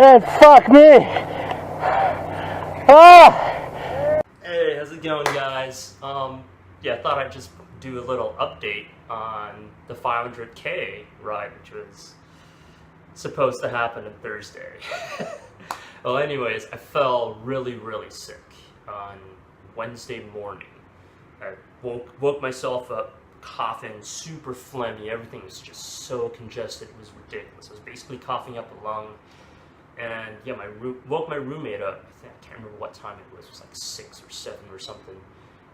And fuck me! Ah! Hey, how's it going, guys? Yeah, I thought I'd just do a little update on the 500K ride, which was supposed to happen on Thursday. Well, anyways, I fell really, really sick on Wednesday morning. I woke myself up coughing, super phlegmy. Everything was just so congested. It was ridiculous. I was basically coughing up a lung. And yeah, woke my roommate up. I can't remember what time it was. It was like 6 or 7 or something.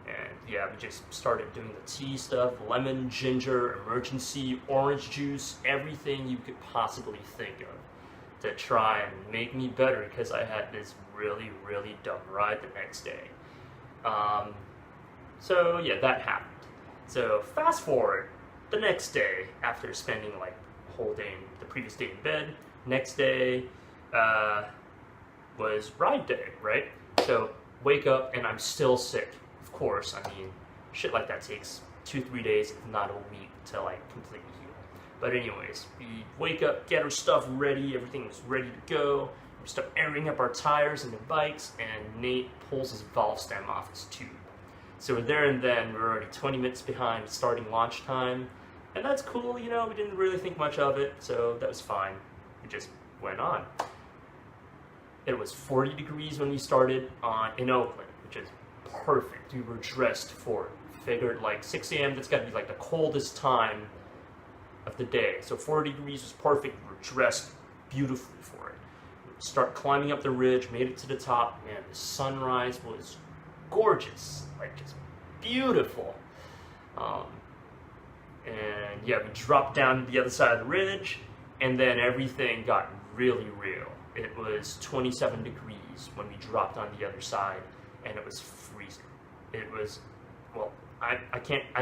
And yeah, we just started doing the tea stuff: lemon, ginger, emergency, orange juice, everything you could possibly think of to try and make me better, because I had this really, really dumb ride the next day. So yeah, that happened. So fast forward the next day, after spending like a whole day, the previous day in bed. Next day was ride day, right? So wake up and I'm still sick. Of course, I mean, shit like that takes 2-3 days, if not a week, to like completely heal. But anyways, we wake up, get our stuff ready, everything was ready to go. We start airing up our tires and the bikes, and Nate pulls his valve stem off his tube. So there and then, we're already 20 minutes behind starting launch time, and that's cool, you know, we didn't really think much of it, so that was fine. We just went on. It was 40 degrees when we started in Oakland, which is perfect. We were dressed for it. Figured like 6 a.m., that's got to be like the coldest time of the day. So 40 degrees was perfect. We were dressed beautifully for it. We start climbing up the ridge, made it to the top. Man, the sunrise was gorgeous, like just beautiful. And yeah, we dropped down to the other side of the ridge, and then everything got really real. It was 27 degrees when we dropped on the other side, and it was freezing. It was, well, I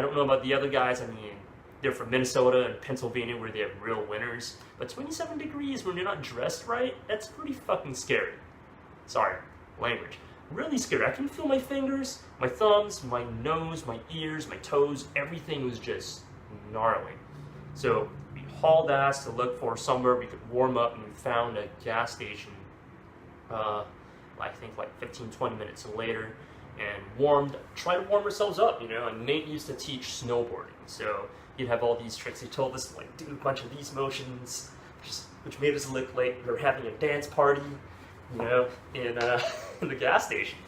don't know about the other guys. I mean, they're from Minnesota and Pennsylvania, where they have real winters, but 27 degrees when you're not dressed right, that's pretty fucking scary. Sorry, language. Really scary. I can feel my fingers, my thumbs, my nose, my ears, my toes. Everything was just gnarly. So we hauled ass to look for somewhere we could warm up, and we found a gas station, I think like 15-20 minutes later, and tried to warm ourselves up, you know. And Nate used to teach snowboarding, so he'd have all these tricks. He told us to like do a bunch of these motions, which made us look like we were having a dance party, you know, in the gas station.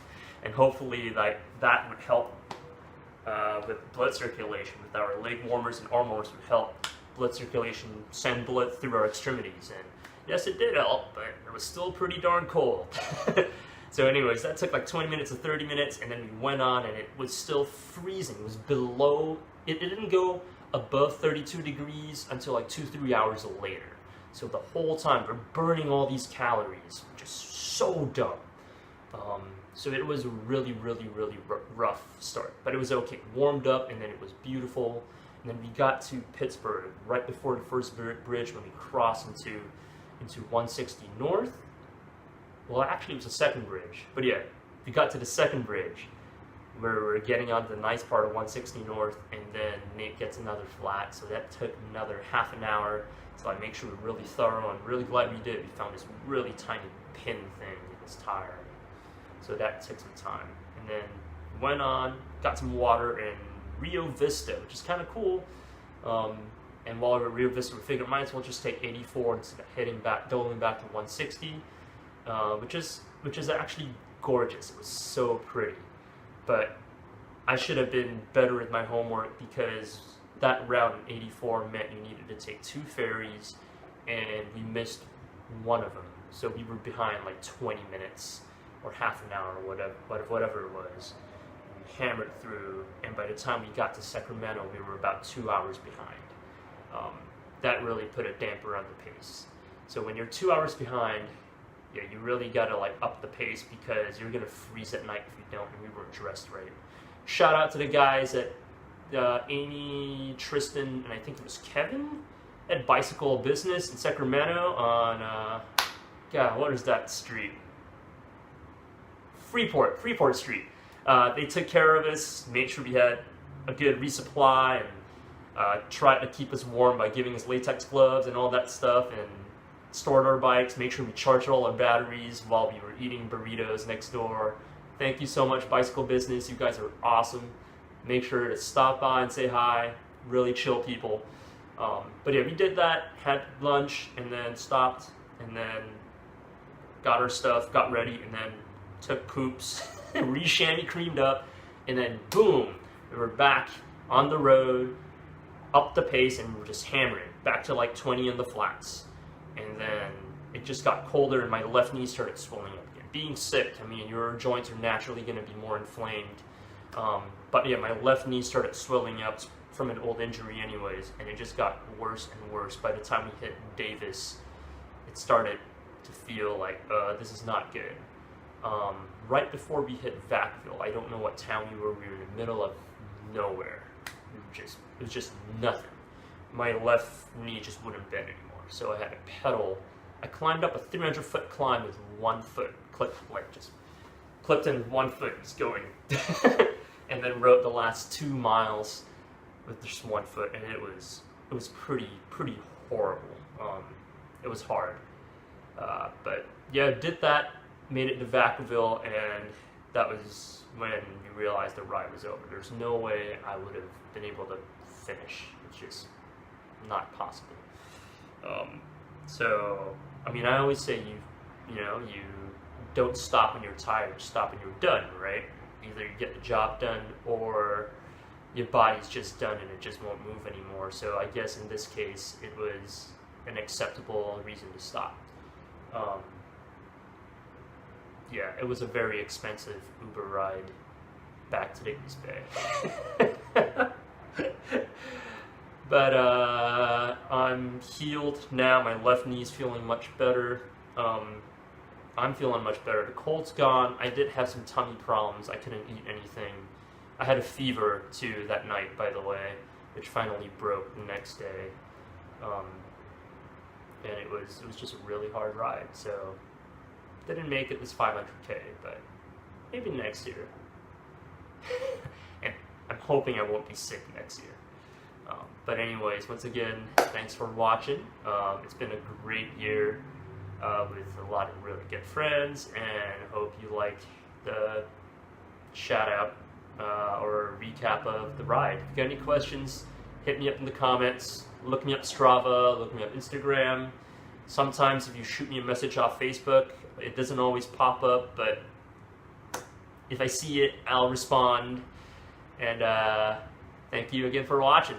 And hopefully like that would help with blood circulation. With our leg warmers and arm warmers would help blood circulation send blood through our extremities. And yes, it did help, but it was still pretty darn cold. So anyways, that took like 20 minutes to 30 minutes, and then we went on, and it was still freezing. It was below, it didn't go above 32 degrees until like 2-3 hours later. So the whole time we're burning all these calories, just so dumb. So it was a really, really, really rough start, but it was okay. Warmed up, and then it was beautiful. And then we got to Pittsburgh right before the first bridge, when we crossed into 160 North. Well, actually, it was the second bridge. But yeah, we got to the second bridge, where we're getting onto the nice part of 160 North, and then Nate gets another flat. So that took another half an hour. So I make sure we're really thorough, and really glad we did. We found this really tiny pin thing in his tire. So that took some time. And then went on, got some water in Rio Vista, which is kind of cool. And while we were at Rio Vista, we figured might as well just take 84 instead of going back to 160, which is actually gorgeous. It was so pretty. But I should have been better at my homework, because that route in 84 meant you needed to take 2 ferries, and we missed one of them. So we were behind like 20 minutes or half an hour, or whatever it was. We hammered through, and by the time we got to Sacramento, we were about 2 hours behind. That really put a damper on the pace. So when you're 2 hours behind, yeah, you really gotta like up the pace, because you're gonna freeze at night if you don't, and we weren't dressed right. Shout out to the guys at Amy, Tristan, and I think it was Kevin at Bicycle Business in Sacramento on, God, what is that street? Freeport Street. They took care of us, made sure we had a good resupply, and tried to keep us warm by giving us latex gloves and all that stuff. And stored our bikes, make sure we charged all our batteries while we were eating burritos next door. Thank you so much, Bicycle Business. You guys are awesome. Make sure to stop by and say hi. Really chill people. But yeah, we did that, had lunch, and then stopped, and then got our stuff, got ready, and then took poops, re-chamois creamed up, and then boom, we were back on the road, up the pace, and we were just hammering, back to like 20 in the flats. And then it just got colder, and my left knee started swelling up again. Being sick, I mean, your joints are naturally going to be more inflamed. But yeah, my left knee started swelling up from an old injury anyways, and it just got worse and worse. By the time we hit Davis, it started to feel like, this is not good. Right before we hit Vacaville, I don't know what town we were in the middle of nowhere. It was just nothing. My left knee just wouldn't bend anymore, so I had to pedal. I climbed up a 300-foot climb with one foot clipped in one foot, just going, and then rode the last 2 miles with just 1 foot, and it was pretty horrible. It was hard, but yeah, did that, made it to Vacaville, and that was when we realized the ride was over. There's no way I would have been able to finish. It's just not possible. So I mean, I always say you don't stop when you're tired, you stop when you're done, right? Either you get the job done or your body's just done and it just won't move anymore. So I guess in this case, it was an acceptable reason to stop. Yeah, it was a very expensive Uber ride back to Davis Bay. But I'm healed now. My left knee's feeling much better. I'm feeling much better. The cold's gone. I did have some tummy problems. I couldn't eat anything. I had a fever too that night, by the way, which finally broke the next day. And it was just a really hard ride. So didn't make it this 500K, but maybe next year. And I'm hoping I won't be sick next year. But anyways, once again, thanks for watching. It's been a great year with a lot of really good friends, and hope you like the shout out or recap of the ride. If you got any questions, hit me up in the comments. Look me up Strava, look me up Instagram. Sometimes if you shoot me a message off Facebook, it doesn't always pop up, but if I see it, I'll respond. And thank you again for watching.